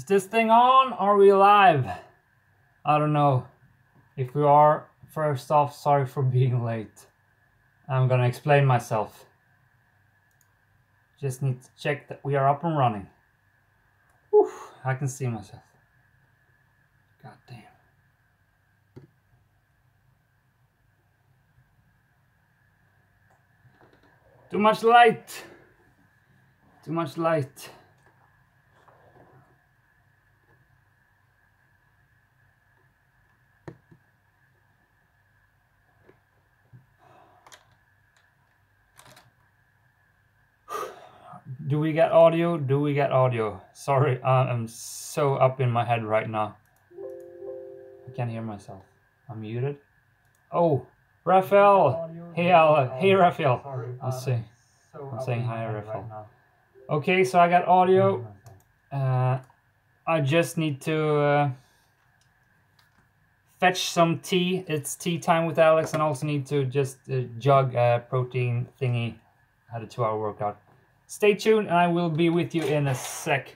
this thing on? Are we live? I don't know. If we are, first off, sorry for being late. I'm gonna explain myself. Just need to check that we are up and running. Whew, I can see myself. God damn. Too much light. Too much light. Do we get audio? Do we get audio? Sorry, I'm so up in my head right now. I can't hear myself. I'm muted. Oh, Raphael! Hey, hey, Raphael. I'm saying hi, Raphael. Okay, so I got audio. I just need to fetch some tea. It's tea time with Alex, and also need to just jog a protein thingy. Had a 2-hour workout. Stay tuned, and I will be with you in a sec.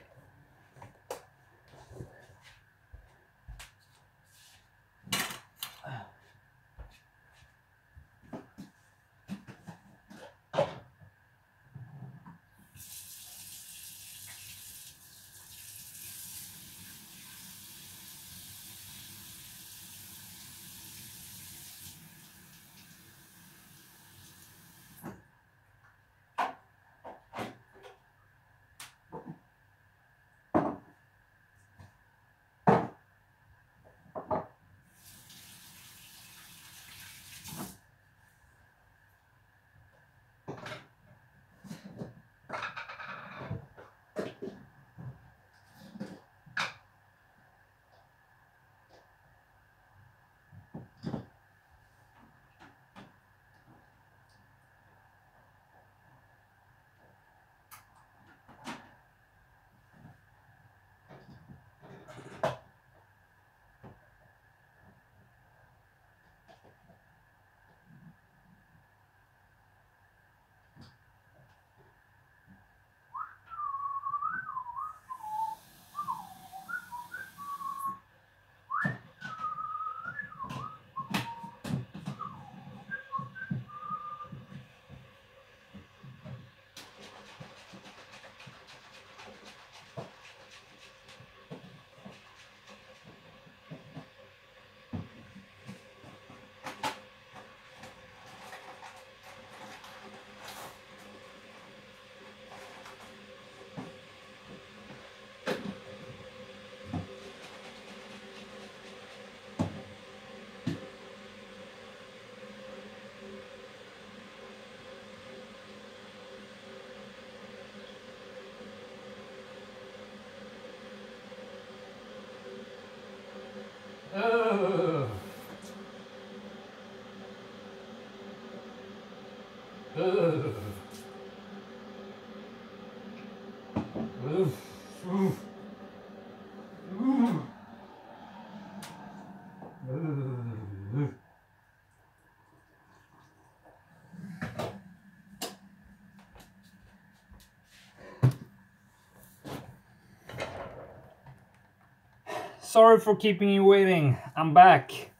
Sorry for keeping you waiting. I'm back.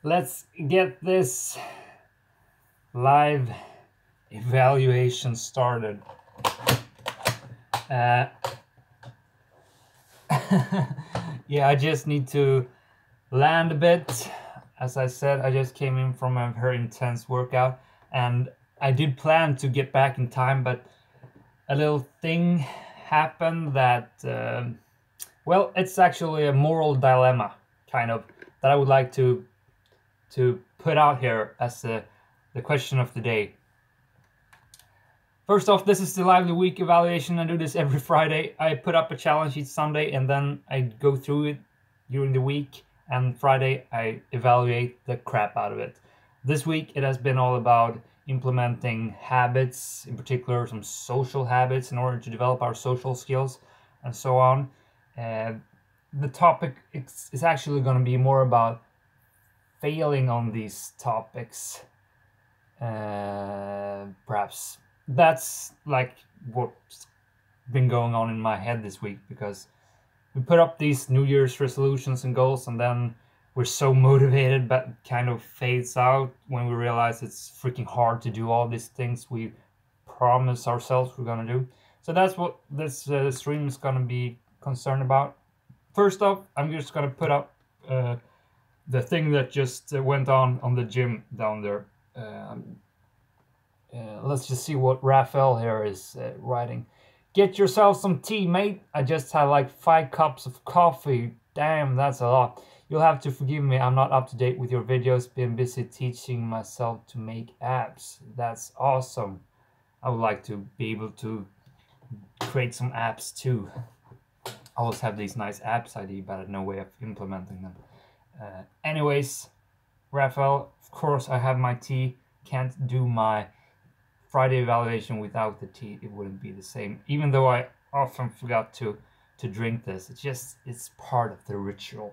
Let's get this live evaluation started. Yeah, I just need to land a bit. As I said, I just came in from a very intense workout, and I did plan to get back in time, but a little thing happened that well, it's actually a moral dilemma, kind of, that I would like to put out here as the question of the day. First off, this is the Lively Week evaluation. I do this every Friday. I put up a challenge each Sunday, and then I go through it during the week, and Friday I evaluate the crap out of it. This week it has been all about implementing habits, in particular some social habits, in order to develop our social skills and so on. The topic is actually going to be more about failing on these topics. Perhaps that's like what's been going on in my head this week, because we put up these New Year's resolutions and goals, and then we're so motivated, but kind of fades out when we realize it's freaking hard to do all these things we promise ourselves we're gonna do. So that's what this stream is gonna be concerned about. First off, I'm just gonna put up the thing that just went on the gym down there. Let's just see what Raphael here is writing. Get yourself some tea, mate. I just had like 5 cups of coffee. Damn, that's a lot. You'll have to forgive me, I'm not up to date with your videos. Been busy teaching myself to make apps. That's awesome. I would like to be able to create some apps too. I always have these nice apps ideas, but I have no way of implementing them. Anyways, Raphael, of course I have my tea. Can't do my Friday evaluation without the tea. It wouldn't be the same. Even though I often forgot to drink this, it's part of the ritual.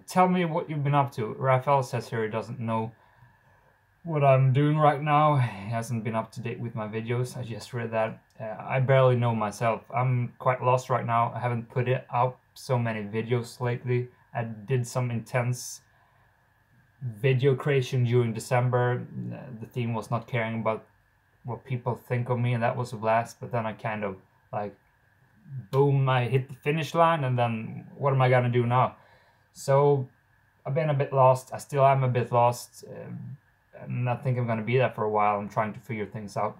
Tell me what you've been up to. Raphael says here he doesn't know what I'm doing right now. He hasn't been up to date with my videos. I just read that. I barely know myself. I'm quite lost right now. I haven't put it out so many videos lately. I did some intense video creation during December. The theme was not caring about what people think of me, and that was a blast. But then I kind of like, boom, I hit the finish line, and then what am I gonna do now? So I've been a bit lost. I still am a bit lost, and I think I'm gonna be there for a while. I'm trying to figure things out.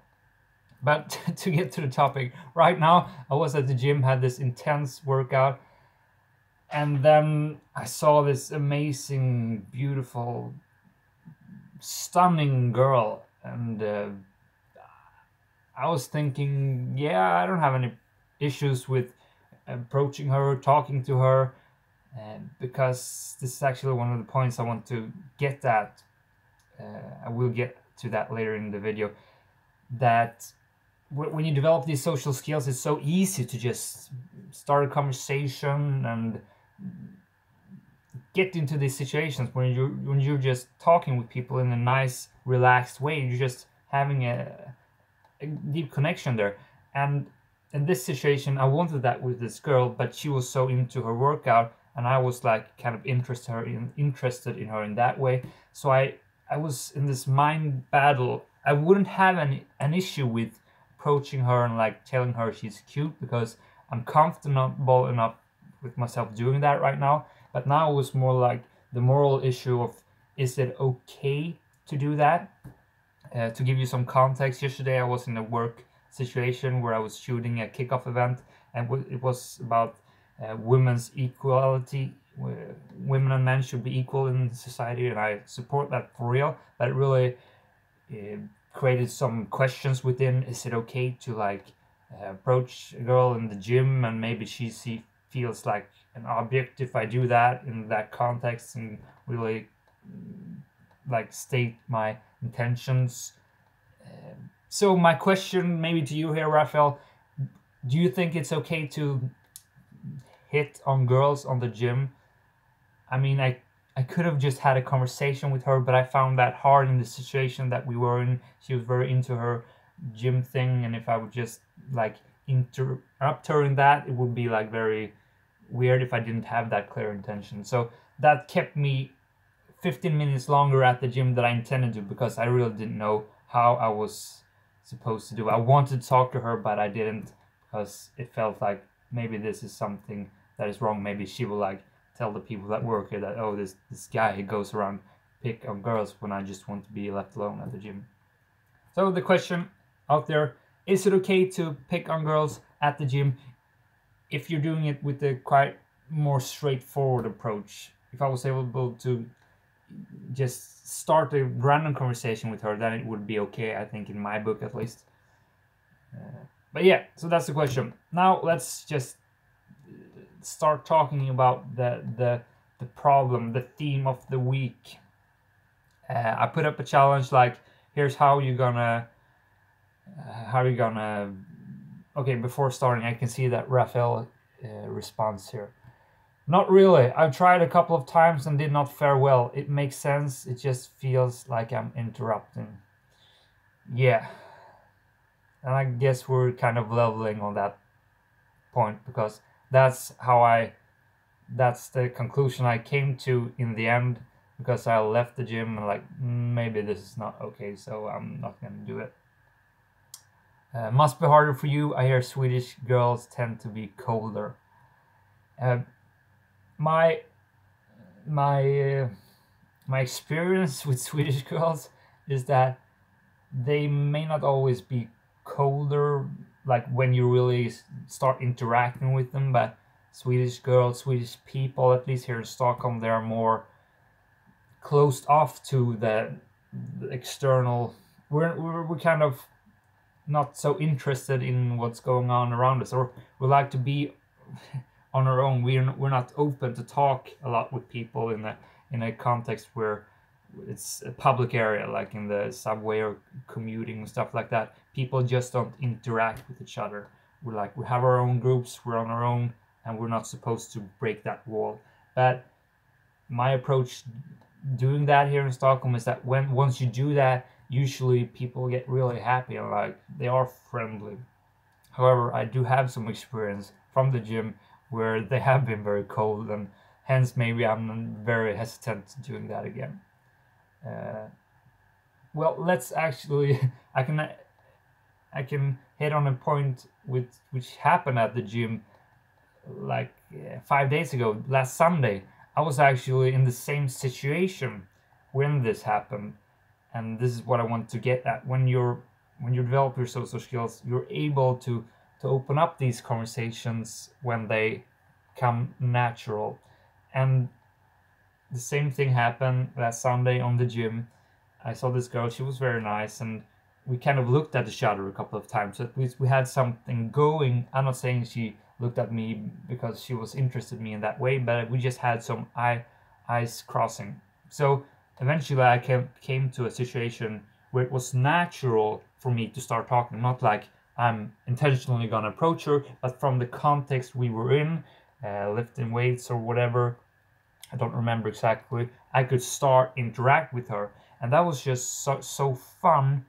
But to get to the topic, right now I was at the gym, had this intense workout, and then I saw this amazing, beautiful, stunning girl, and I was thinking, yeah, I don't have any issues with approaching her, talking to her, because this is actually one of the points I want to get at. I will get to that later in the video, that when you develop these social skills, it's so easy to just start a conversation and get into these situations when you're just talking with people in a nice, relaxed way. You're just having a deep connection there. And in this situation, I wanted that with this girl, but she was so into her workout, and I was like kind of interested in her in that way. So I was in this mind battle. I wouldn't have an issue with approaching her and like telling her she's cute, because I'm comfortable enough with myself doing that right now. But now it was more like the moral issue of, is it okay to do that? To give you some context, yesterday I was in a work situation where I was shooting a kickoff event, and it was about women's equality. Women and men should be equal in society, and I support that for real. But it really created some questions within. Is it okay to like approach a girl in the gym, and maybe she feels like an object if I do that in that context, and really like state my intentions? So my question maybe to you here, Raphael, do you think it's okay to hit on girls on the gym? I mean, I could have just had a conversation with her, but I found that hard in the situation that we were in. She was very into her gym thing, and if I would just like interrupt her in that, it would be like very weird if I didn't have that clear intention. So that kept me 15 minutes longer at the gym than I intended to, because I really didn't know how I was supposed to do it. I wanted to talk to her, but I didn't, because it felt like maybe this is something that is wrong. Maybe she will like tell the people that work here that, oh, this guy, he goes around pick on girls, when I just want to be left alone at the gym. So the question out there, is it okay to pick on girls at the gym if you're doing it with a quite more straightforward approach? If I was able to just start a random conversation with her, then it would be okay, I think, in my book at least. But yeah, so that's the question. Now let's just start talking about the problem, the theme of the week. I put up a challenge like, here's how you're gonna okay, before starting, I can see that Raphael responds here. Not really. I've tried a couple of times and did not fare well. It makes sense. It just feels like I'm interrupting. Yeah. And I guess we're kind of leveling on that point, because that's the conclusion I came to in the end, because I left the gym and like, maybe this is not okay, so I'm not gonna do it. Must be harder for you. I hear Swedish girls tend to be colder. Uh, my my my experience with Swedish girls is that they may not always be colder, like when you really start interacting with them, but Swedish girls, Swedish people, at least here in Stockholm, they're more closed off to the external. We're kind of not so interested in what's going on around us, or we like to be on our own. We're not open to talk a lot with people in a context where it's a public area, like in the subway or commuting and stuff like that. People just don't interact with each other. We have our own groups, we're on our own, and we're not supposed to break that wall. But my approach doing that here in Stockholm is that once you do that, usually people get really happy and like they are friendly. However, I do have some experience from the gym where they have been very cold, and hence maybe I'm very hesitant doing that again. Well, let's actually I can hit on a point which happened at the gym like 5 days ago. Last Sunday, I was actually in the same situation when this happened, and this is what I want to get at. When you develop your social skills, you're able to open up these conversations when they come natural. And the same thing happened last Sunday on the gym. I saw this girl, she was very nice, and we kind of looked at each other a couple of times. At least we had something going. I'm not saying she looked at me because she was interested in me in that way, but we just had some eyes crossing. So eventually I came to a situation where it was natural for me to start talking, not like I'm intentionally gonna approach her, but from the context we were in, lifting weights or whatever, I don't remember exactly, I could start interact with her. And that was just so fun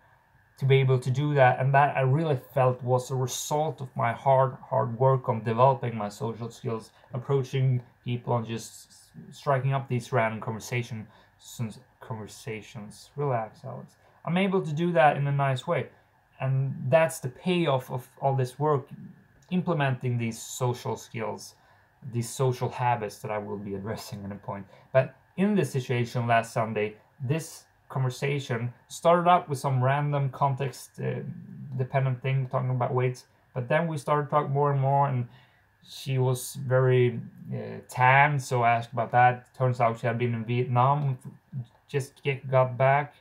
to be able to do that. And that I really felt was a result of my hard work on developing my social skills, approaching people and just striking up these random conversations. Relax, Alex. I'm able to do that in a nice way. And that's the payoff of all this work, implementing these social skills, these social habits that I will be addressing in a point. But in this situation last Sunday, this conversation started out with some random context dependent thing, talking about weights, but then we started talking more and more, and she was very tan, so I asked about that. Turns out she had been in Vietnam, just got back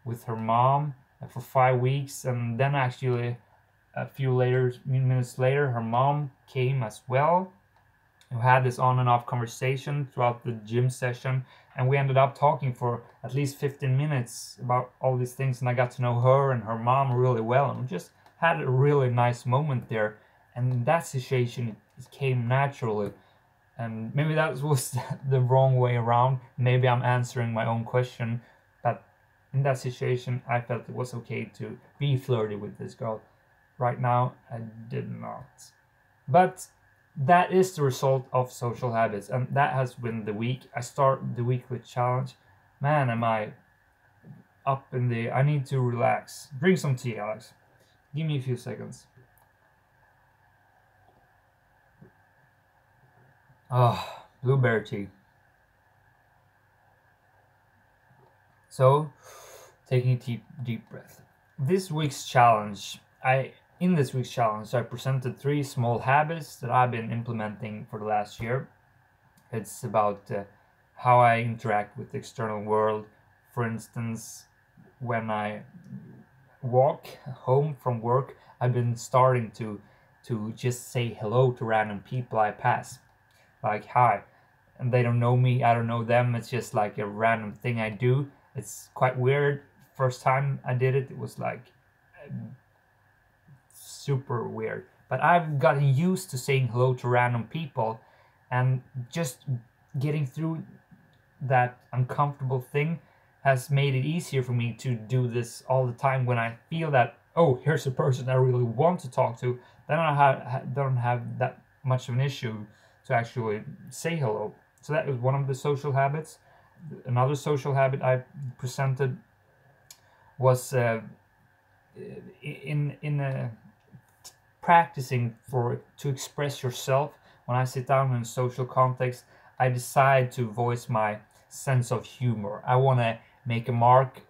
with her mom for 5 weeks, and then actually a few minutes later her mom came as well. We had this on and off conversation throughout the gym session, and we ended up talking for at least 15 minutes about all these things, and I got to know her and her mom really well, and we just had a really nice moment there. And in that situation it came naturally, and maybe that was the wrong way around. Maybe I'm answering my own question, but in that situation I felt it was okay to be flirty with this girl. Right now I did not. But that is the result of social habits, and that has been the week. I start the week with challenge. Man, am I up in the... I need to relax. Drink some tea, Alex. Give me a few seconds. Oh, blueberry tea. So, taking a deep breath. This week's challenge, in this week's challenge, I presented 3 small habits that I've been implementing for the last year. It's about how I interact with the external world. For instance, when I walk home from work, I've been starting to just say hello to random people I pass. Like, hi. And they don't know me, I don't know them. It's just like a random thing I do. It's quite weird. First time I did it, it was like... super weird, but I've gotten used to saying hello to random people, and just getting through that uncomfortable thing has made it easier for me to do this all the time. When I feel that, oh, here's a person I really want to talk to, then I don't have that much of an issue to actually say hello. So that was one of the social habits. Another social habit I presented was in practicing to express yourself. When I sit down in a social context, I decide to voice my sense of humor. I want to make a mark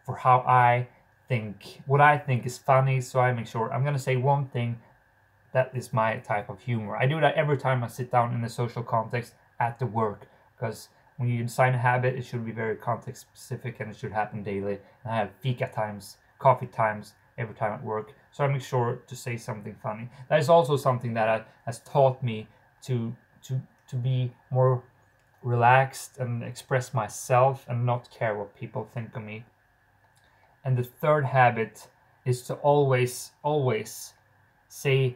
for how I think, what I think is funny, so I make sure I'm going to say one thing that is my type of humor. I do that every time I sit down in a social context at the work, because when you design a habit, it should be very context specific and it should happen daily. And I have fika times, coffee times every time at work, so I make sure to say something funny. That is also something that has taught me to be more relaxed and express myself and not care what people think of me. And the third habit is to always say,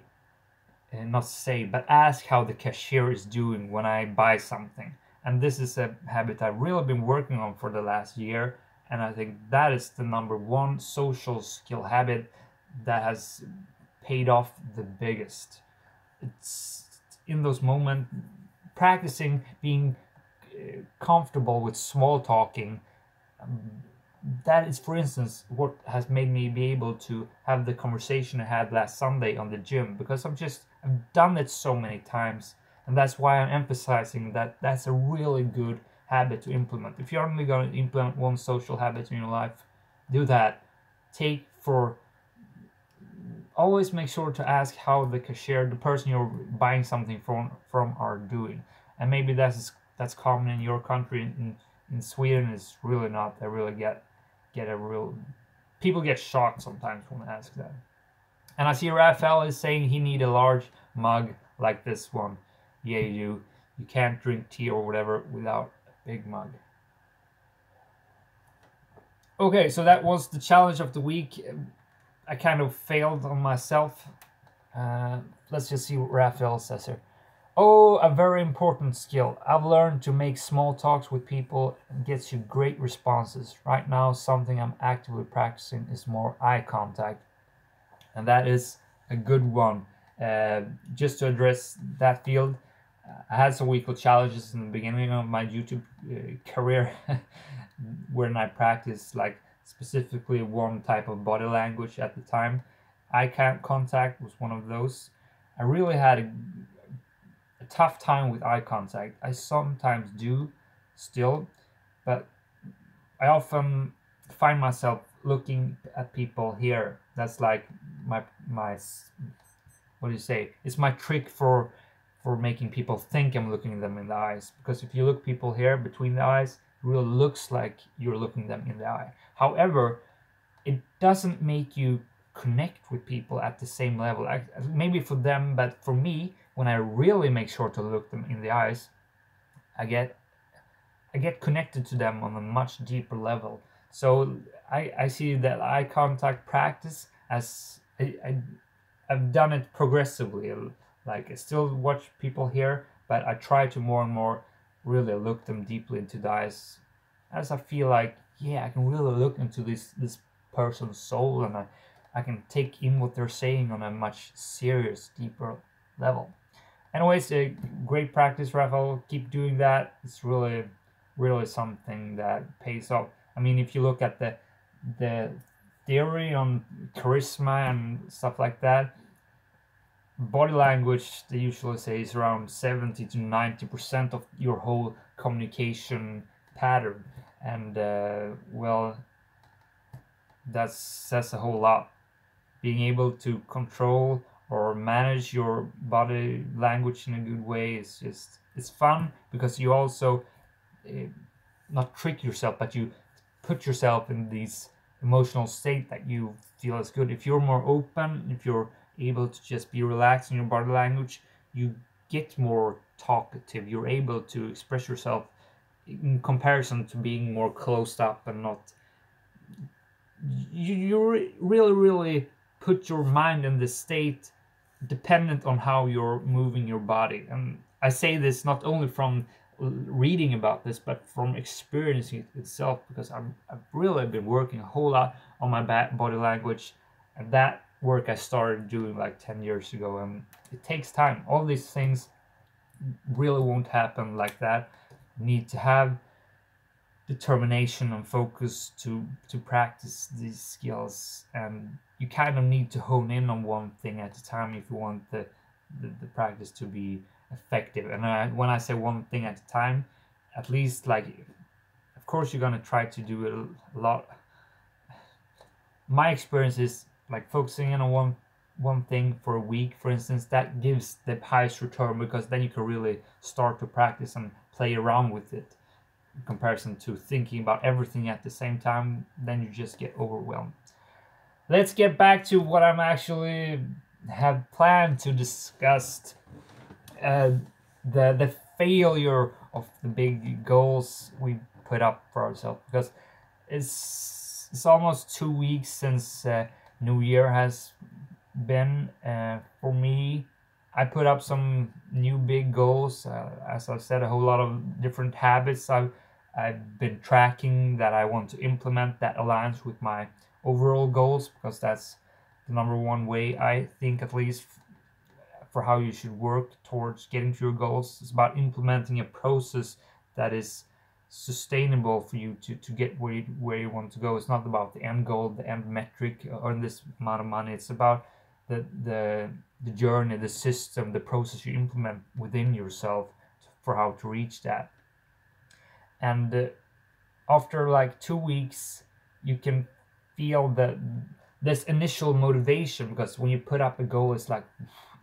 not say, but ask how the cashier is doing when I buy something. And this is a habit I've really been working on for the last year, and I think that is the number one social skill habit that has paid off the biggest. It's in those moments, practicing being comfortable with small talking. That is, for instance, what has made me be able to have the conversation I had last Sunday on the gym, because I've done it so many times, and that's why I'm emphasizing that that's a really good habit to implement. If you're only going to implement one social habit in your life, do that. Always make sure to ask how the cashier, the person you're buying something from are doing. And maybe that's common in your country. In Sweden, it's really not. They really get a real. People get shocked sometimes when I ask that. And I see Raphael is saying he need a large mug like this one. Yeah, you can't drink tea or whatever without a big mug. Okay, so that was the challenge of the week. I kind of failed on myself. Let's just see what Raphael says here. Oh, a very important skill. I've learned to make small talks with people and gets you great responses. Right now, something I'm actively practicing is more eye contact. And that is a good one. Just to address that field, I had some weekly challenges in the beginning of my YouTube career when I practiced like specifically one type of body language at the time. Eye contact was one of those. I really had a tough time with eye contact. I sometimes do still, but I often find myself looking at people here. That's like my what do you say? It's my trick for making people think I'm looking them in the eyes. Because if you look people here between the eyes, it really looks like you're looking them in the eye. However, it doesn't make you connect with people at the same level. Maybe for them, but for me, when I really make sure to look them in the eyes, I get connected to them on a much deeper level. So I see that eye contact practice as I've done it progressively. Like I still watch people here, but I try to more and more really look them deeply into the eyes, as I feel like, yeah, I can really look into this person's soul, and I can take in what they're saying on a much serious, deeper level. Anyways, a great practice, Raphael. Keep doing that. It's really, really something that pays off. I mean, if you look at the theory on charisma and stuff like that, body language, they usually say, is around 70 to 90% of your whole communication pattern. And, well, that says a whole lot. Being able to control or manage your body language in a good way is it's fun, because you also not trick yourself, but you put yourself in these emotional state that you feel is good. If you're more open, if you're able to just be relaxed in your body language, you get more talkative. You're able to express yourself in comparison to being more closed up and not. You really put your mind in the state dependent on how you're moving your body. And I say this not only from reading about this, but from experiencing it itself, because I've really been working a whole lot on my body language, and that work I started doing like 10 years ago, and it takes time. All these things really won't happen like that. You need to have determination and focus to practice these skills, and you kind of need to hone in on one thing at a time if you want the practice to be effective. And when I say one thing at a time, at least, like, of course you're gonna try to do it a lot. My experience is like focusing in on one thing for a week, for instance, that gives the highest return, because then you can really start to practice and play around with it, in comparison to thinking about everything at the same time. Then you just get overwhelmed. Let's get back to what I'm actually have planned to discuss. The failure of the big goals we put up for ourselves, because it's almost 2 weeks since New Year has been. For me, I put up some new big goals. As I've said, a whole lot of different habits I've been tracking that I want to implement that aligns with my overall goals, because that's the number one way, I think, at least, for how you should work towards getting to your goals. It's about implementing a process that is sustainable for you to get where you want to go. It's not about the end goal, the end metric, or this amount of money. It's about the journey, the system, the process you implement within yourself for how to reach that. And after like 2 weeks, you can feel this initial motivation, because when you put up a goal, it's like,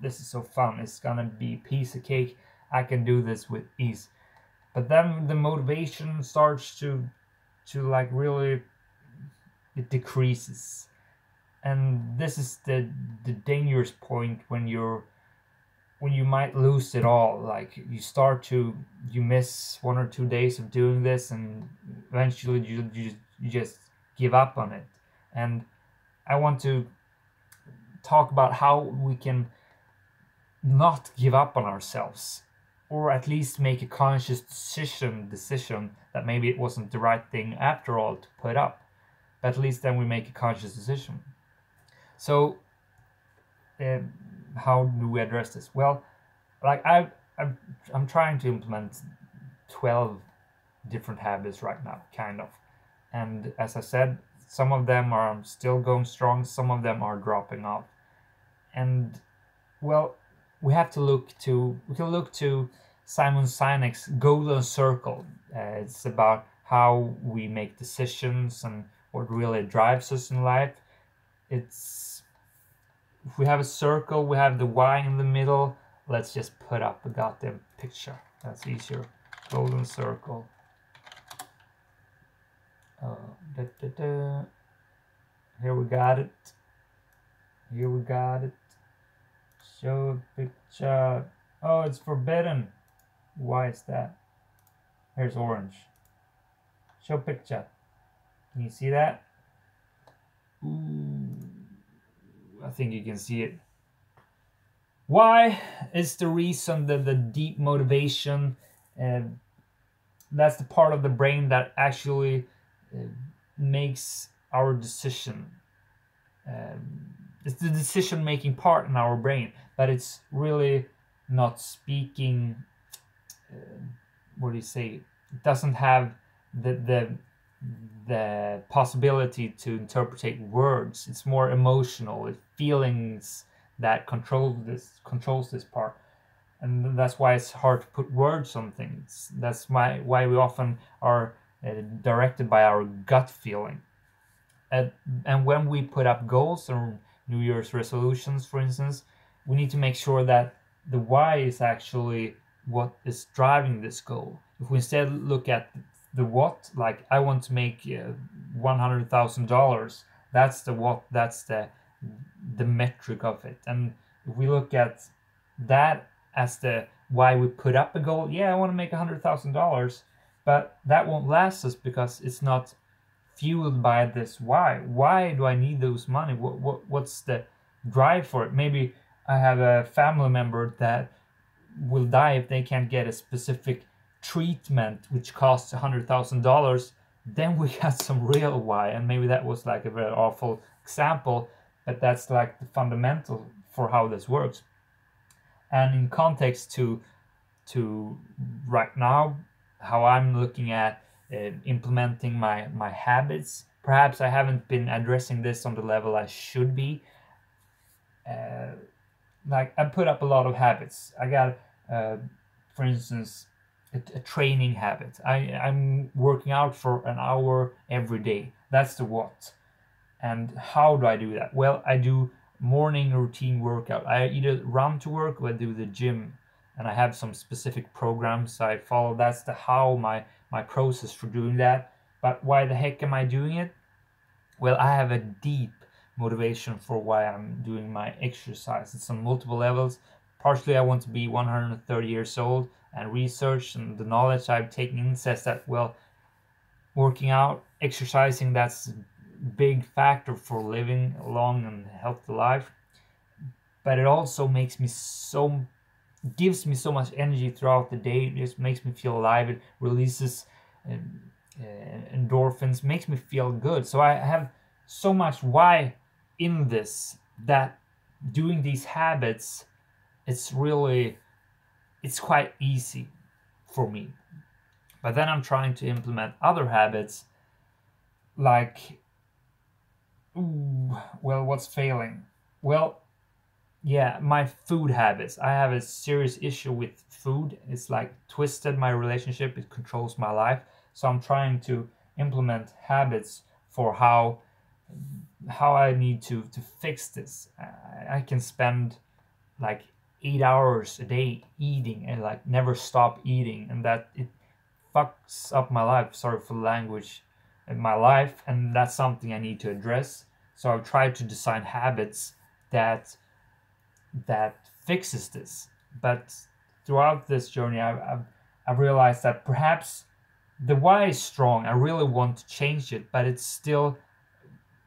this is so fun, it's gonna be a piece of cake, I can do this with ease. But then the motivation starts to like really, it decreases. And this is the dangerous point when you might lose it all. Like, you miss 1 or 2 days of doing this, and eventually you just give up on it. And I want to talk about how we can not give up on ourselves, or at least make a conscious decision that maybe it wasn't the right thing after all to put up, but at least then we make a conscious decision. So how do we address this? Well, like I'm trying to implement 12 different habits right now, kind of, and as I said, some of them are still going strong, some of them are dropping off. And well, we can look to Simon Sinek's Golden Circle. It's about how we make decisions and what really drives us in life. If we have a circle, we have the why in the middle. Let's just put up a goddamn picture. That's easier. Golden Circle. Here we got it. Show picture. Oh, it's forbidden. Why is that? Here's orange. Show picture. Can you see that? Ooh, I think you can see it. Why is the reason that the deep motivation, that's the part of the brain that actually makes our decision. It's the decision-making part in our brain, but it's really not speaking. What do you say? It doesn't have the possibility to interpret words. It's more emotional. It's feelings that controls this part, and that's why it's hard to put words on things. That's why we often are directed by our gut feeling. And when we put up goals or New Year's resolutions, for instance, we need to make sure that the why is actually what is driving this goal. If we instead look at the what, like, I want to make $100,000, that's the what, that's the metric of it. And if we look at that as the why we put up a goal, yeah, I want to make $100,000, but that won't last us because it's not fueled by this why. Why do I need those money? What's the drive for it? Maybe I have a family member that will die if they can't get a specific treatment which costs $100,000. Then we got some real why, and maybe that was like a very awful example, but that's like the fundamental for how this works. And in context to right now, how I'm looking at implementing my habits, perhaps I haven't been addressing this on the level I should be. Like I put up a lot of habits. I got, for instance, a training habit. I'm working out for an hour every day. That's the what. And how do I do that? Well, I do morning routine workout. I either run to work or I do the gym, and I have some specific programs I follow. That's the how, my process for doing that. But why the heck am I doing it? Well, I have a deep motivation for why I'm doing my exercise. It's on multiple levels. Partially, I want to be 130 years old, and research and the knowledge I've taken in says that, well, working out, exercising, that's a big factor for living a long and healthy life. But it also gives me so much energy throughout the day. It just makes me feel alive. It releases endorphins, makes me feel good. So I have so much why in this, that doing these habits, it's quite easy for me. But then I'm trying to implement other habits, like, well, what's failing? Well, yeah, my food habits. I have a serious issue with food. It's like twisted my relationship. It controls my life. So I'm trying to implement habits for how I need to fix this. I can spend like 8 hours a day eating and like never stop eating, and that it fucks up my life. Sorry for the language, in my life, and that's something I need to address. So I've tried to design habits that fixes this. But throughout this journey, I've realized that perhaps the why is strong. I really want to change it, but it's still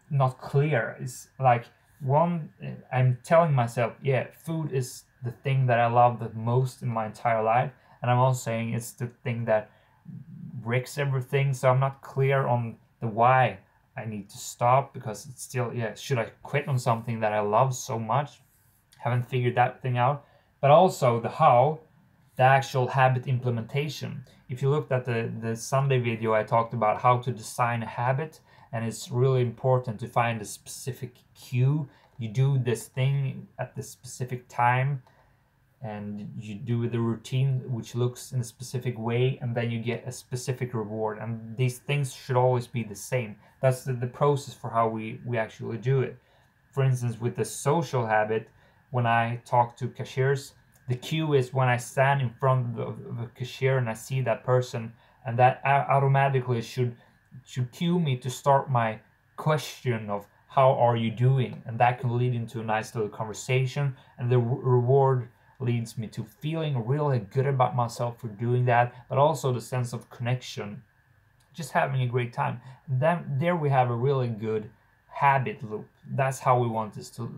not clear. It's like, one, I'm telling myself, yeah, food is the thing that I love the most in my entire life, and I'm also saying it's the thing that wrecks everything. So I'm not clear on the why I need to stop, because it's still, yeah, should I quit on something that I love so much? Haven't figured that thing out. But also the how, the actual habit implementation. If you looked at the Sunday video, I talked about how to design a habit, and it's really important to find a specific cue. You do this thing at the specific time, and you do the routine which looks in a specific way, and then you get a specific reward. And these things should always be the same. That's the process for how we actually do it. For instance, with the social habit, when I talk to cashiers, the cue is when I stand in front of a cashier and I see that person, and that automatically should cue me to start my question of how are you doing, and that can lead into a nice little conversation, and the reward leads me to feeling really good about myself for doing that, but also the sense of connection, just having a great time. Then there we have a really good habit loop. That's how we want this to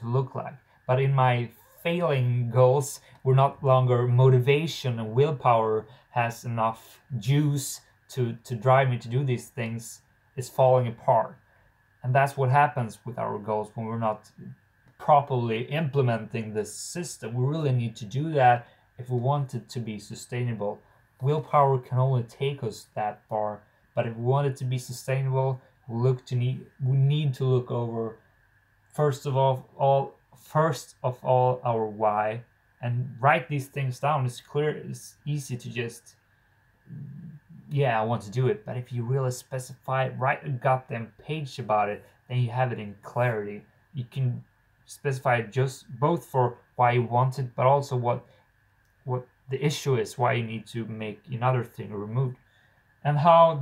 look like. But in my failing goals, we're not longer motivation and willpower has enough juice to drive me to do these things. It's falling apart. And that's what happens with our goals when we're not properly implementing this system. We really need to do that if we want it to be sustainable. Willpower can only take us that far, but if we want it to be sustainable, we need to look over first of all our why, and write these things down. It's clear, it's easy to just, yeah, I want to do it. But if you really specify it, write a goddamn page about it, then you have it in clarity. You can specify it just both for why you want it, but also what the issue is, why you need to make another thing removed. And how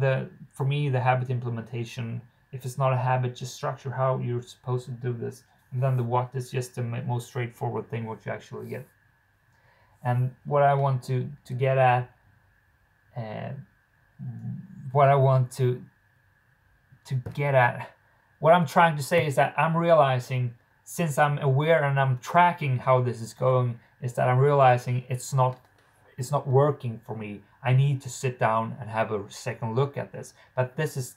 for me, the habit implementation, if it's not a habit, just structure how you're supposed to do this. And then the what is just the most straightforward thing what you actually get. And what I want to get at, what I'm trying to say is that I'm realizing, since I'm aware and I'm tracking how this is going, is that I'm realizing it's not working for me. I need to sit down and have a second look at this. But this is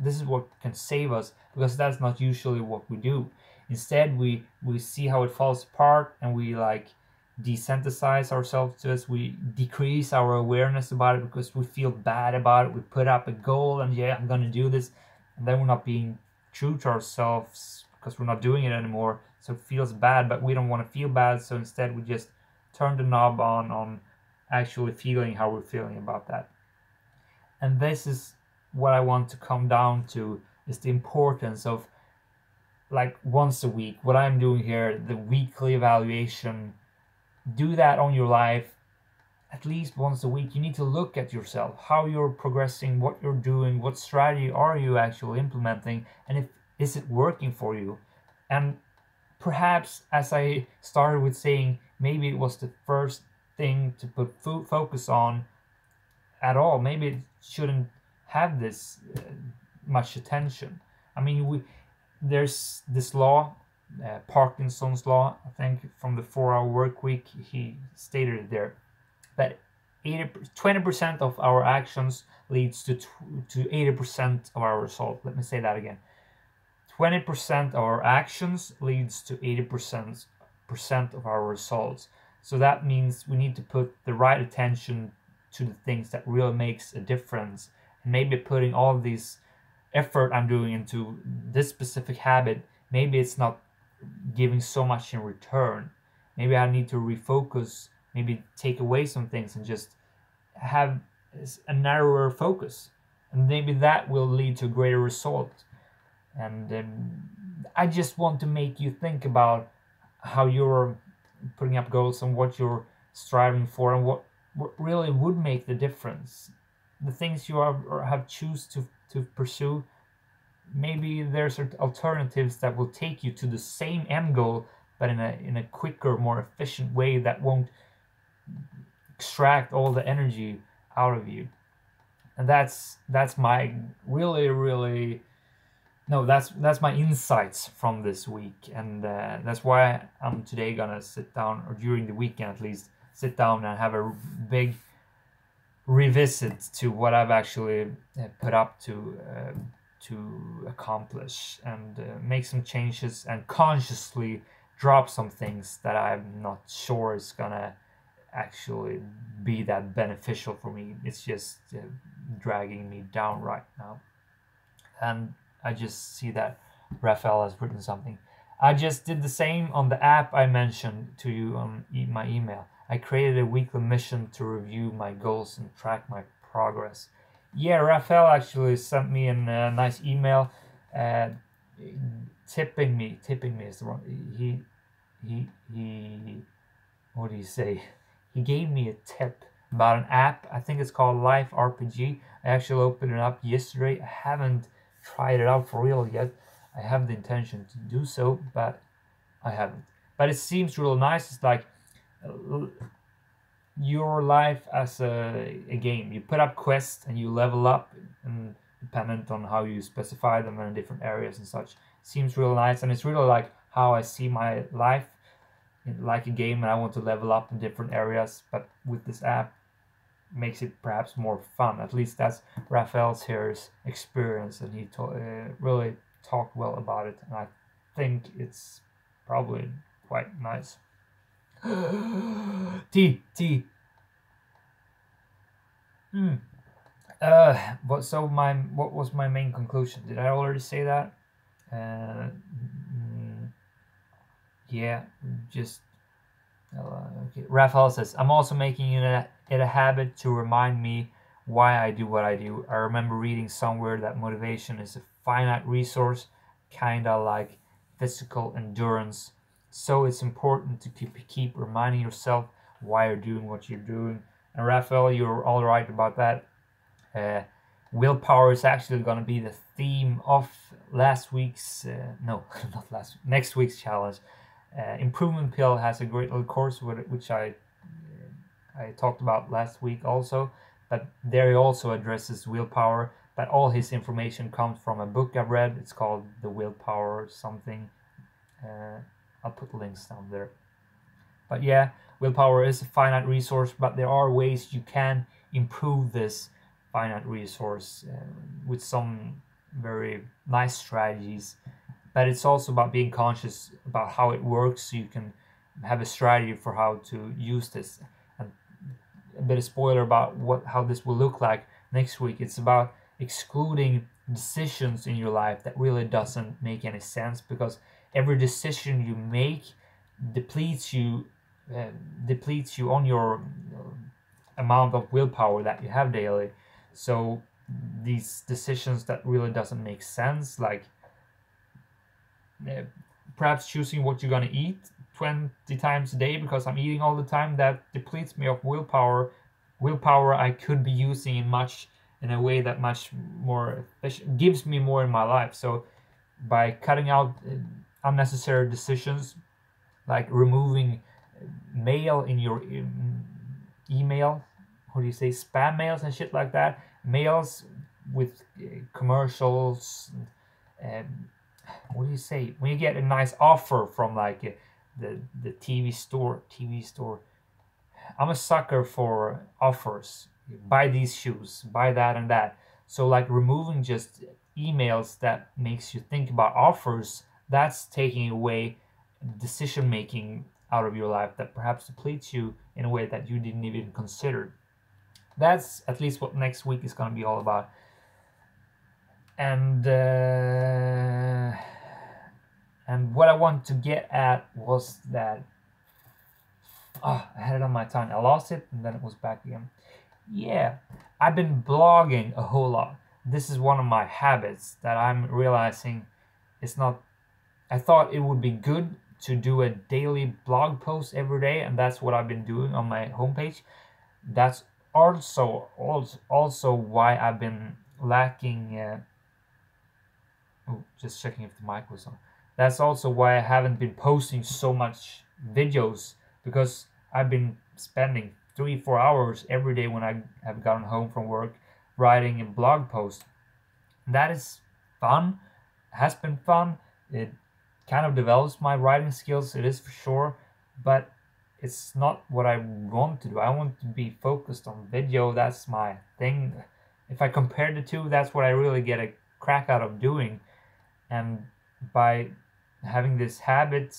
this is what can save us, because that's not usually what we do. Instead, we see how it falls apart, and we like desensitize ourselves to this. We decrease our awareness about it because we feel bad about it. We put up a goal and yeah, I'm gonna do this, and then we're not being true to ourselves because we're not doing it anymore. So it feels bad, but we don't want to feel bad. So instead, we just turn the knob on actually feeling how we're feeling about that. And this is what I want to come down to, is the importance of like once a week, what I'm doing here, the weekly evaluation. Do that on your life at least once a week. You need to look at yourself, how you're progressing, what you're doing, what strategy are you actually implementing, and if is it working for you. And perhaps, as I started with saying, maybe it was the first thing to put focus on at all. Maybe it shouldn't have this much attention. I mean, there's this law, Parkinson's law, I think, from the 4-hour work week. He stated it there that 20% of our actions leads to 80% of our result. Let me say that again. 20% of our actions leads to 80% of our results. So that means we need to put the right attention to the things that really makes a difference. And maybe putting all of this effort I'm doing into this specific habit, maybe it's not giving so much in return. Maybe I need to refocus, maybe take away some things and just have a narrower focus. And maybe that will lead to a greater result. And I just want to make you think about how you're putting up goals and what you're striving for, and what really would make the difference. The things you have choose to pursue, maybe there's alternatives that will take you to the same end goal, but in a quicker, more efficient way that won't extract all the energy out of you. And that's my that's my insights from this week. And that's why I'm today gonna sit down, or during the weekend at least, sit down and have a big revisit to what I've actually put up to accomplish, and make some changes, and consciously drop some things that I'm not sure is gonna actually be that beneficial for me. It's just dragging me down right now. And I just see that Raphael has written something. I just did the same on the app I mentioned to you on my email. I created a weekly mission to review my goals and track my progress. Yeah, Raphael actually sent me a nice email, tipping me is the wrong. He what do you say? He gave me a tip about an app. I think it's called Life RPG. I actually opened it up yesterday. I haven't tried it out for real yet. I have the intention to do so, but I haven't. But it seems real nice. It's like your life as a game. You put up quests and you level up, and dependent on how you specify them in different areas and such. Seems real nice, and it's really like how I see my life, like a game, and I want to level up in different areas. But with this app, makes it perhaps more fun. At least that's Raphael's here's experience, and he really talked well about it, and I think it's probably quite nice. T. What was my main conclusion? Did I already say that? Yeah, just okay. Raphael says, I'm also making it a habit to remind me why I do what I do. I remember reading somewhere that motivation is a finite resource, kinda like physical endurance. So it's important to keep reminding yourself why you're doing what you're doing. And Raphael, you're all right about that. Willpower is actually going to be the theme of next week's challenge. Improvement Pill has a great little course which I talked about last week also, but there he also addresses willpower. But all his information comes from a book I've read. It's called The Willpower something. I'll put links down there. But yeah, willpower is a finite resource, but there are ways you can improve this finite resource with some very nice strategies, but it's also about being conscious about how it works so you can have a strategy for how to use this. And a bit of spoiler about how this will look like next week. It's about excluding decisions in your life that really doesn't make any sense, because every decision you make depletes you on your amount of willpower that you have daily. So these decisions that really doesn't make sense, like perhaps choosing what you're gonna eat 20 times a day because I'm eating all the time, that depletes me of willpower I could be using in a way that much more gives me more in my life. So by cutting out unnecessary decisions, like removing mail in your email, what do you say, spam mails and shit like that, mails with commercials, what do you say, when you get a nice offer from like the TV store. I'm a sucker for offers. Buy these shoes, buy that and that. So like removing just emails that makes you think about offers, that's taking away decision making out of your life that perhaps depletes you in a way that you didn't even consider. That's at least what next week is going to be all about. And what I want to get at was that I had it on my tongue. I lost it and then it was back again. Yeah, I've been blogging a whole lot. This is one of my habits that I'm realizing it's not. I thought it would be good to do a daily blog post every day, and that's what I've been doing on my homepage. That's also why I've been lacking. Just checking if the mic was on. That's also why I haven't been posting so much videos, because I've been spending 3-4 hours every day when I have gotten home from work writing a blog post. That is fun, has been fun. It kind of develops my writing skills, it is for sure, but it's not what I want to do. I want to be focused on video. That's my thing. If I compare the two, that's what I really get a crack out of doing. And by having this habit,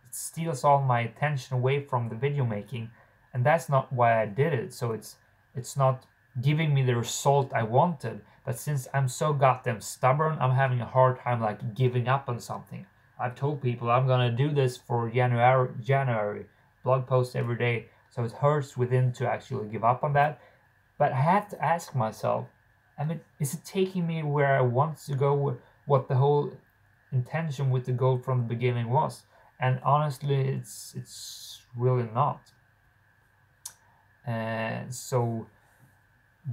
it steals all my attention away from the video making, and that's not why I did it. So it's not giving me the result I wanted. But since I'm so goddamn stubborn, I'm having a hard time like giving up on something. I've told people I'm gonna do this for January, blog post every day. So it hurts within to actually give up on that. But I have to ask myself, I mean, is it taking me where I want to go? What the whole intention with the goal from the beginning was? And honestly, it's really not. And so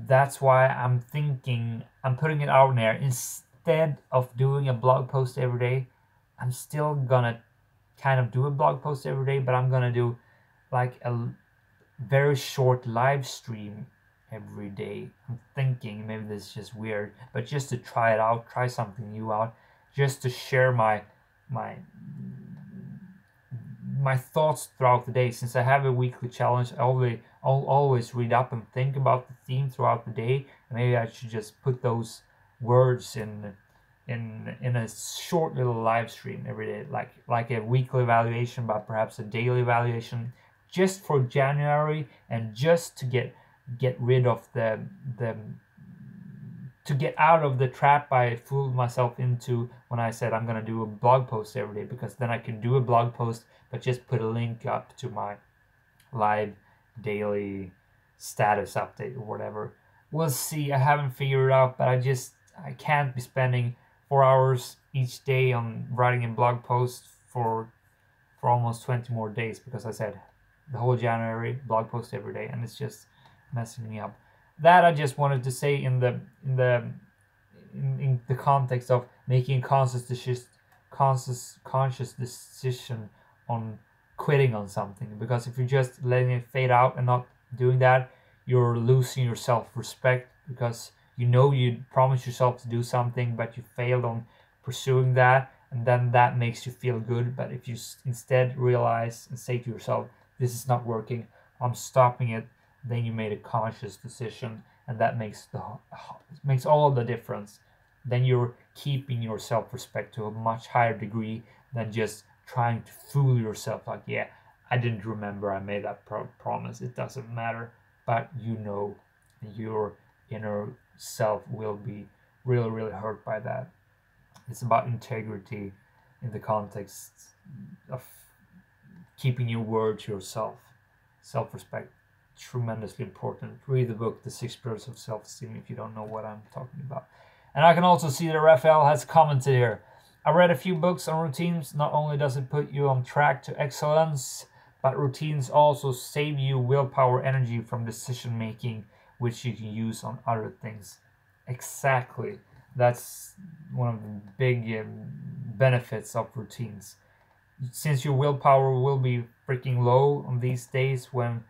that's why I'm thinking, I'm putting it out there, instead of doing a blog post every day, I'm still gonna kind of do a blog post every day, but I'm gonna do like a very short live stream every day. I'm thinking, maybe this is just weird, but just to try it out, try something new out, just to share my thoughts throughout the day. Since I have a weekly challenge, I'll always read up and think about the theme throughout the day. Maybe I should just put those words in a short little live stream every day, like a weekly evaluation, but perhaps a daily evaluation, just for January, and just to get rid of to get out of the trap I fooled myself into when I said I'm gonna do a blog post every day, because then I can do a blog post but just put a link up to my live daily status update or whatever. We'll see. I haven't figured it out, but I can't be spending 4 hours each day on writing a blog post for almost 20 more days, because I said the whole January blog post every day, and it's just messing me up. That I just wanted to say in the context of making conscious decision on quitting on something. Because if you're just letting it fade out and not doing that, you're losing your self-respect, because you promised yourself to do something but you failed on pursuing that, and then that makes you feel good. But if you instead realize and say to yourself, this is not working, I'm stopping it, then you made a conscious decision, and that makes all the difference. then you're keeping your self-respect to a much higher degree than just trying to fool yourself like, yeah, I didn't remember I made that promise, it doesn't matter. But you know, your inner self will be really, really hurt by that. It's about integrity in the context of keeping your word to yourself. Self-respect, tremendously important. Read the book The 6 Pillars of Self-Esteem if you don't know what I'm talking about. And I can also see that Raphael has commented here. I read a few books on routines. Not only does it put you on track to excellence, but routines also save you willpower, energy from decision making, which you can use on other things. Exactly. That's one of the big benefits of routines. Since your willpower will be freaking low on these days, when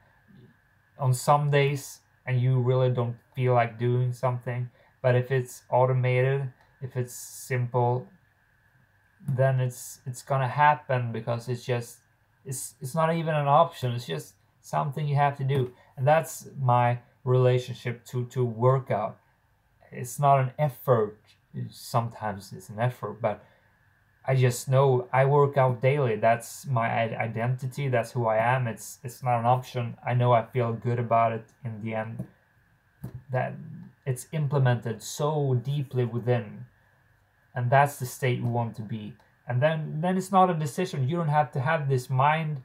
on some days and you really don't feel like doing something, but if it's automated, if it's simple, then it's gonna happen, because it's not even an option, it's just something you have to do. And that's my relationship to workout. It's not an effort. Sometimes it's an effort, but I just know I work out daily. That's my identity. That's who I am. It's not an option. I know I feel good about it in the end. That it's implemented so deeply within, and that's the state you want to be. And then it's not a decision. You don't have to have this mind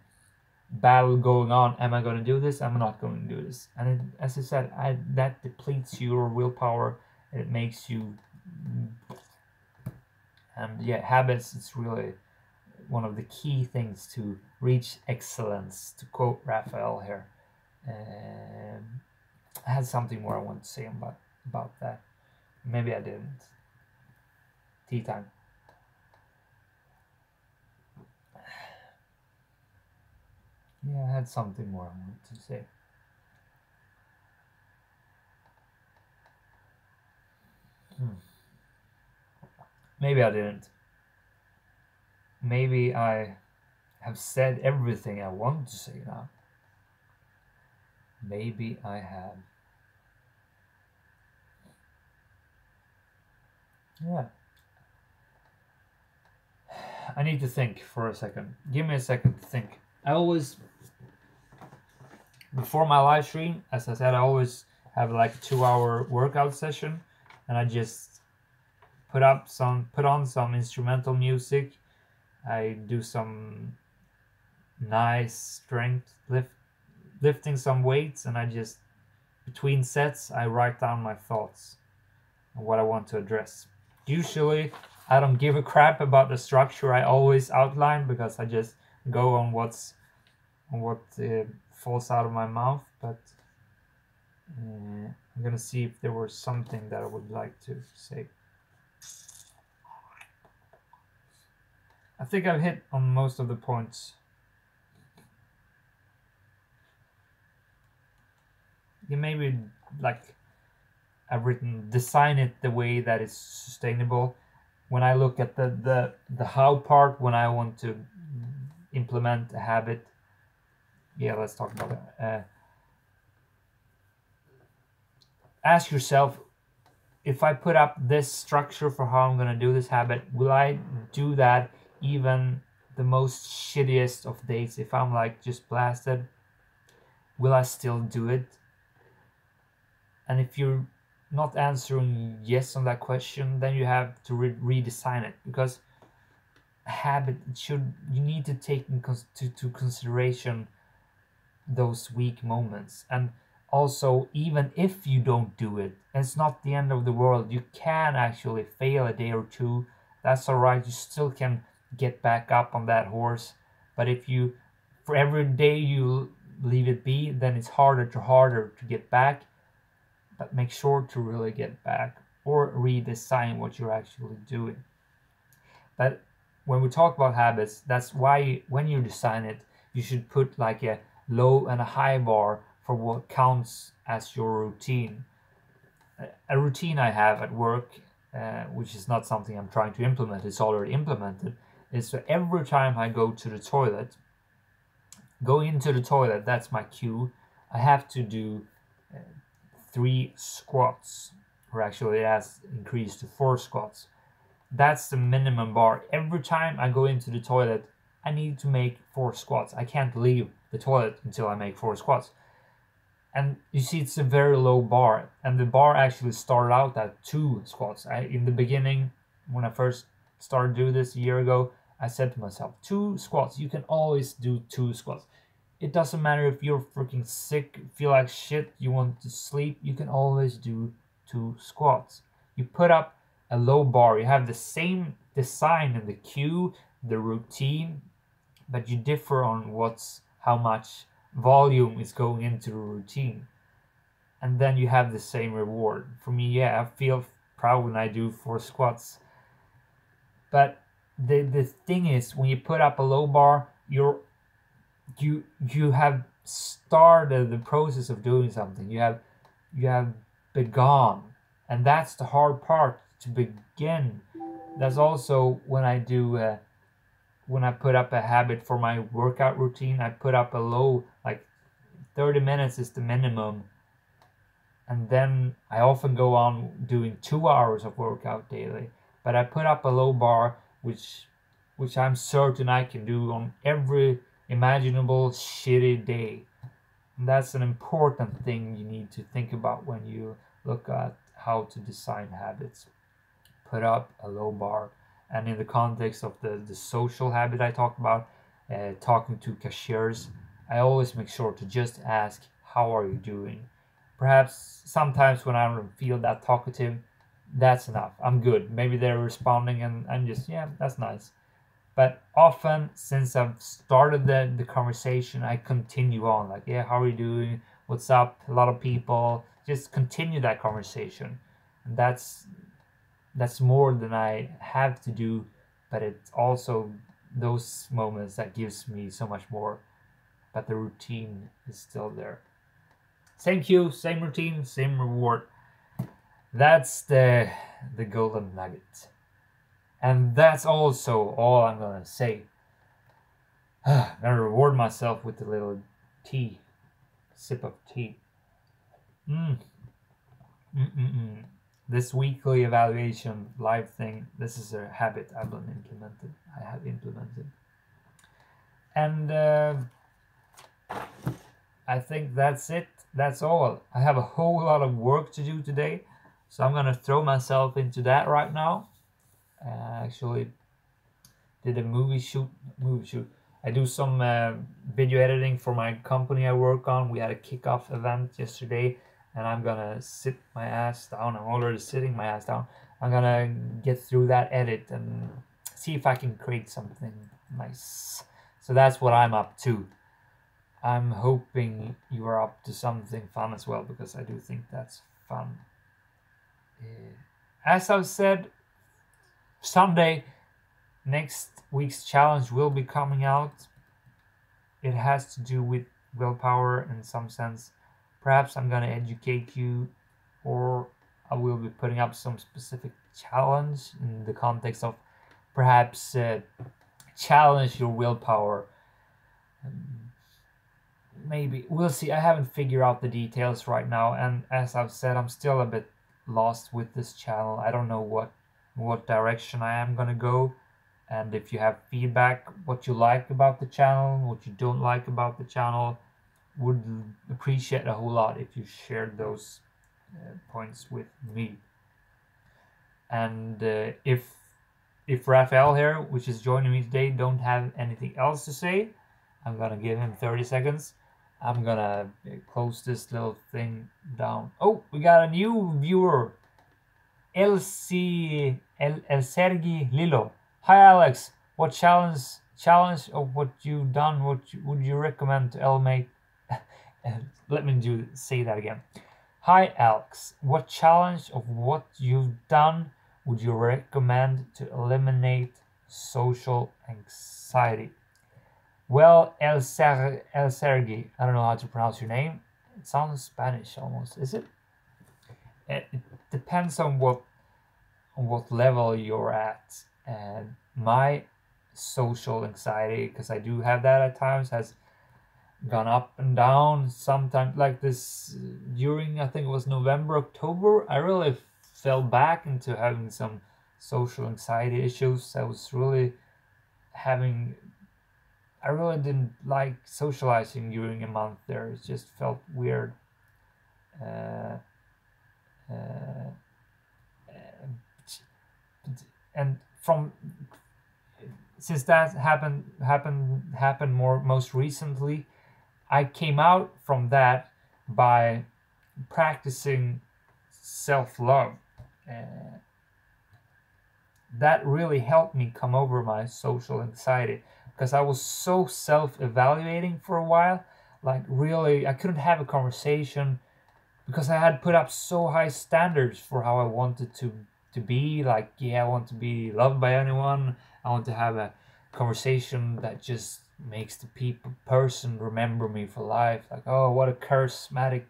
battle going on. Am I going to do this? I'm not going to do this. And it, as I said, that depletes your willpower. It makes you. And yeah, habits, it's really one of the key things to reach excellence, to quote Raphael here. I had something more I want to say about that. Maybe I didn't. Tea time. Yeah, I had something more I wanted to say. Maybe I didn't. Maybe I have said everything I want to say now. Maybe I have. Yeah. I need to think for a second. Give me a second to think. I always, before my live stream, as I said, I always have like a 2-hour workout session, and I just put on some instrumental music. I do some nice strength lifting some weights, and I just, between sets, I write down my thoughts and what I want to address. Usually I don't give a crap about the structure I always outline, because I just go on what falls out of my mouth. But I'm gonna see if there was something that I would like to say. I think I've hit on most of the points. You maybe, like I've written, design it the way that is sustainable. When I look at the how part, when I want to implement a habit, yeah, let's talk about that. Ask yourself, if I put up this structure for how I'm gonna do this habit, will I do that even the most shittiest of days? If I'm like just blasted, will I still do it? And if you're not answering yes on that question, then you have to redesign it, because a habit, you need to take into consideration those weak moments. And also, even if you don't do it, it's not the end of the world. You can actually fail a day or two. That's all right. You still can get back up on that horse. But if you, for every day you leave it be, then it's harder to get back. But make sure to really get back, or redesign what you're actually doing. But when we talk about habits, that's why when you design it, you should put like a low and a high bar for what counts as your routine. A routine I have at work, which is not something I'm trying to implement, it's already implemented, is so every time I go to the toilet, that's my cue. I have to do 3 squats, or actually it has increased to 4 squats. That's the minimum bar. Every time I go into the toilet, I need to make 4 squats. I can't leave the toilet until I make 4 squats. And you see, it's a very low bar, and the bar actually started out at 2 squats. In the beginning, when I first started doing this a year ago, I said to myself, 2 squats. You can always do 2 squats. It doesn't matter if you're freaking sick, feel like shit, you want to sleep, you can always do 2 squats. You put up a low bar, you have the same design in the cue, the routine, but you differ on how much volume is going into the routine. And then you have the same reward. For me, yeah, I feel proud when I do 4 squats. But the thing is, when you put up a low bar, you have started the process of doing something. You have begun, and that's the hard part, to begin. That's also when I do when I put up a habit for my workout routine. I put up a low, like 30 minutes is the minimum, and then I often go on doing 2 hours of workout daily. But I put up a low bar, which I'm certain I can do on every imaginable shitty day. And that's an important thing you need to think about when you look at how to design habits. Put up a low bar. And in the context of the social habit I talked about, talking to cashiers, I always make sure to just ask, how are you doing? Perhaps sometimes when I don't feel that talkative, that's enough. I'm good. Maybe they're responding and I'm just, yeah, that's nice. But often, since I've started the conversation, I continue on. Like, yeah, how are you doing? What's up? A lot of people. Just continue that conversation. And that's more than I have to do, but it's also those moments that gives me so much more. But the routine is still there. Same cue, same routine, same reward. That's the golden nugget. And that's also all I'm gonna say. I'm gonna reward myself with a little tea. Sip of tea. This weekly evaluation live thing, this is a habit I have implemented. And I think that's it. That's all. I have a whole lot of work to do today, so I'm gonna throw myself into that right now. Actually did a movie shoot. I do some video editing for my company I work on. We had a kickoff event yesterday, and I'm gonna sit my ass down. I'm already sitting my ass down. I'm gonna get through that edit and see if I can create something nice. So that's what I'm up to. I'm hoping you are up to something fun as well, because I do think that's fun. As I've said, Sunday, next week's challenge will be coming out. It has to do with willpower in some sense. Perhaps I'm going to educate you, or I will be putting up some specific challenge in the context of perhaps challenge your willpower. Maybe. We'll see. I haven't figured out the details right now, and as I've said, I'm still a bit lost with this channel. I don't know what direction I am gonna go. And if you have feedback, what you like about the channel, what you don't like about the channel, would appreciate a whole lot if you shared those points with me. And if Raphael here, which is joining me today, don't have anything else to say, I'm gonna give him 30 seconds. I'm gonna close this little thing down. Oh, we got a new viewer, El Sergi Lilo. Hi Alex, what challenge of what you've done would you recommend to eliminate? Let me say that again. Hi Alex, what challenge of what you've done would you recommend to eliminate social anxiety? Well, El Sergi, I don't know how to pronounce your name. It sounds Spanish almost, is it? It depends on what level you're at. And my social anxiety, because I do have that at times, has gone up and down. Sometimes, like this, during I think it was November, October, I really fell back into having some social anxiety issues. I really didn't like socializing during a month there. It just felt weird. Uh, uh, and from since that happened most recently, I came out from that by practicing self-love. Uh, that really helped me come over my social anxiety, because I was so self-evaluating for a while. Like, really, I couldn't have a conversation because I had put up so high standards for how I wanted to be. Like, yeah, I want to be loved by anyone. I want to have a conversation that just makes the person remember me for life. Like, oh, what a charismatic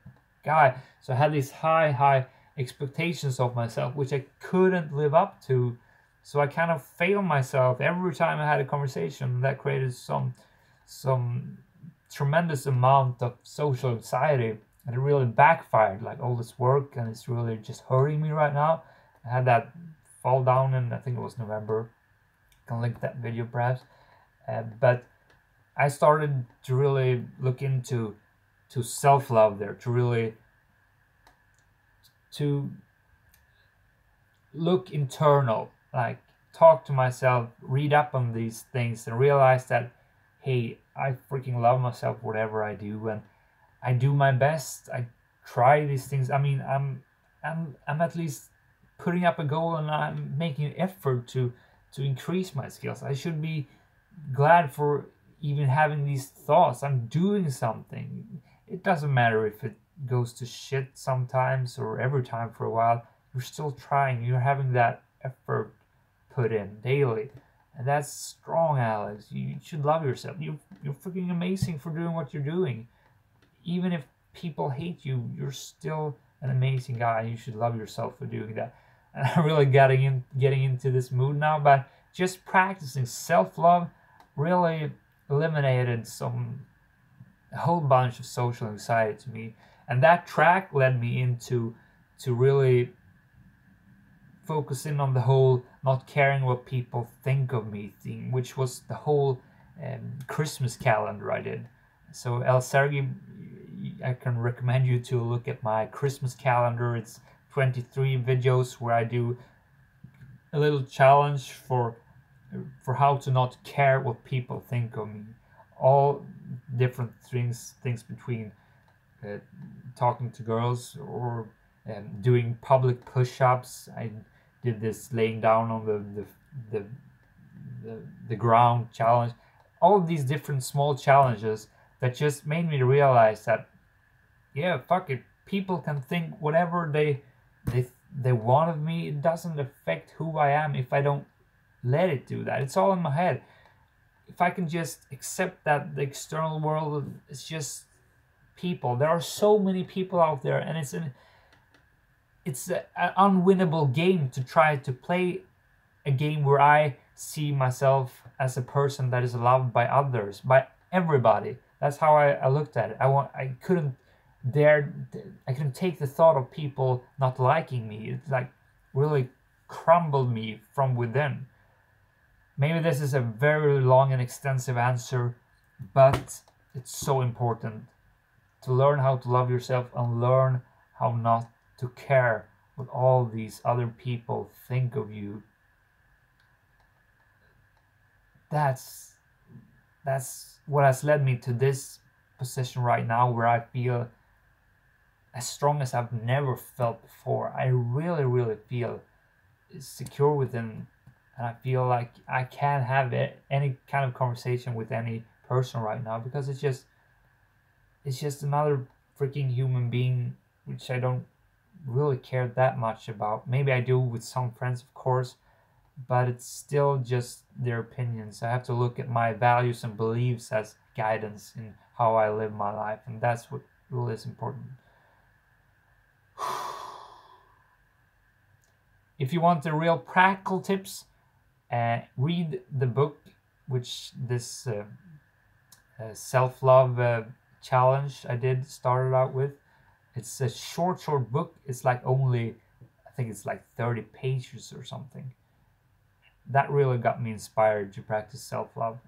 guy. So I had these high expectations of myself, which I couldn't live up to. So I kind of failed myself every time I had a conversation. That created some tremendous amount of social anxiety, and it really backfired. Like, all this work, and it's really just hurting me right now. I had that fall down, and I think it was November. I can link that video perhaps. But I started to really look into self-love there, to look internal, like talk to myself, read up on these things, and realize that, hey, I freaking love myself whatever I do, and I do my best. I try these things. I mean, I'm at least putting up a goal, and I'm making an effort to increase my skills. I should be glad for even having these thoughts. I'm doing something. It doesn't matter if it goes to shit sometimes or every time for a while. You're still trying. You're having that effort put in daily. And that's strong, Alex. You should love yourself. You're freaking amazing for doing what you're doing. Even if people hate you, you're still an amazing guy. You should love yourself for doing that. And I'm really getting into this mood now, but just practicing self-love really eliminated a whole bunch of social anxiety to me. And that track led me into really focusing on the whole not caring what people think of me thing, which was the whole Christmas calendar I did. So El Sergi, I can recommend you to look at my Christmas calendar. It's 23 videos where I do a little challenge for how to not care what people think of me. All different things between talking to girls or doing public push-ups. I did this laying down on the ground challenge. All of these different small challenges that just made me realize that, yeah, fuck it. People can think whatever they want of me. It doesn't affect who I am if I don't let it do that. It's all in my head. If I can just accept that the external world is just people. There are so many people out there, and it's an unwinnable game to try to play a game where I see myself as a person that is loved by others, by everybody. That's how I looked at it. I couldn't take the thought of people not liking me. It like really crumbled me from within. Maybe this is a very long and extensive answer, but it's so important to learn how to love yourself and learn how not to care what all these other people think of you. That's what has led me to this position right now, where I feel as strong as I've never felt before. I really feel secure within, and I feel like I can have any kind of conversation with any person right now, because it's just another freaking human being, which I don't really care that much about. Maybe I do with some friends, of course, but it's still just their opinions. I have to look at my values and beliefs as guidance in how I live my life, and that's what really is important. If you want the real practical tips, read the book which this self-love challenge I did started out with. It's a short book. It's like only I think it's like 30 pages or something. That really got me inspired to practice self-love.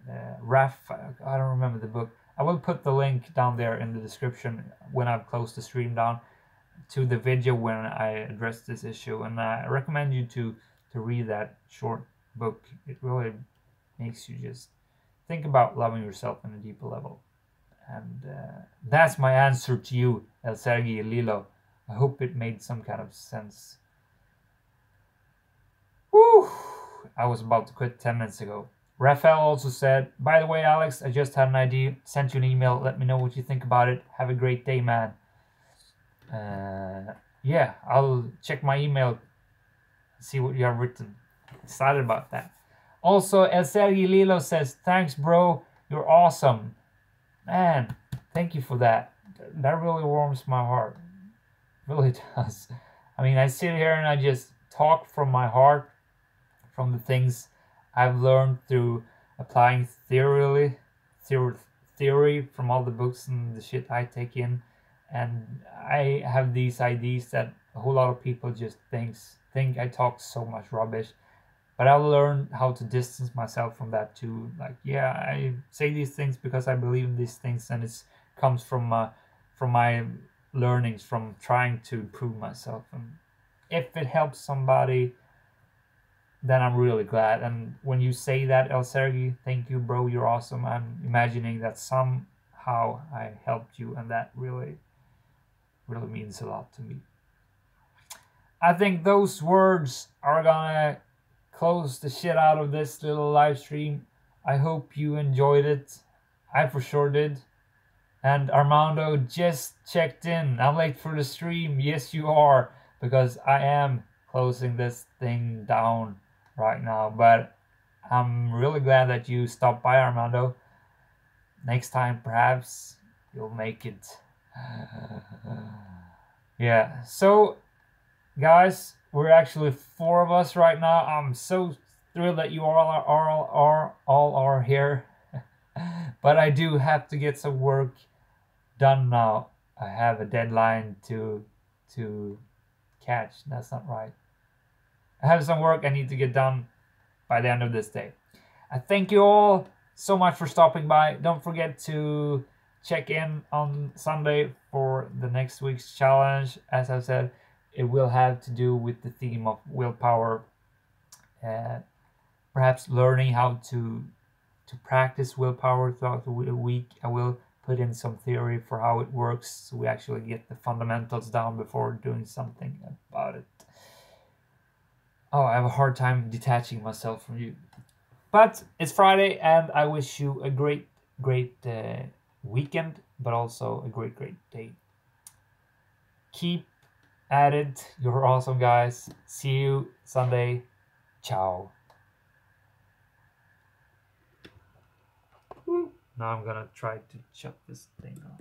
Raf, I don't remember the book. I will put the link down there in the description when I've closed the stream down to the video when I address this issue, and I recommend you to read that short book. It really makes you just think about loving yourself on a deeper level. And that's my answer to you, El Sergi Lilo. I hope it made some kind of sense. Woo! I was about to quit 10 minutes ago. Raphael also said, by the way, Alex, I just had an idea. Sent you an email. Let me know what you think about it. Have a great day, man. Yeah, I'll check my email, see what you have written. Excited about that. Also, El Sergi Lilo says, thanks, bro. You're awesome. Man, thank you for that. That really warms my heart. Really does. I mean, I sit here and I just talk from my heart, from the things I've learned through applying theory from all the books and the shit I take in. And I have these ideas that a whole lot of people just think I talk so much rubbish. But I've learned how to distance myself from that too. Like, yeah, I say these things because I believe in these things, and it comes from my learnings, from trying to improve myself. And if it helps somebody, then I'm really glad. And when you say that, El Sergi, thank you, bro, you're awesome. I'm imagining that somehow I helped you, and that really, really means a lot to me. I think those words are gonna close the shit out of this little live stream. I hope you enjoyed it. I for sure did. And Armando just checked in. I'm late for the stream. Yes, you are, because I am closing this thing down right now. But I'm really glad that you stopped by, Armando. Next time, perhaps you'll make it. Yeah, so guys, we're actually 4 of us right now. I'm so thrilled that you all are here. But I do have to get some work done now. I have a deadline to catch. That's not right. I have some work I need to get done by the end of this day. I thank you all so much for stopping by. Don't forget to check in on Sunday for the next week's challenge. As I said, it will have to do with the theme of willpower. Perhaps learning how to practice willpower throughout the week. I will put in some theory for how it works, so we actually get the fundamentals down before doing something about it. Oh, I have a hard time detaching myself from you. But it's Friday, and I wish you a great weekend, but also a great day. Keep at it. You're awesome, guys. See you Sunday. Ciao. Now I'm gonna try to shut this thing off.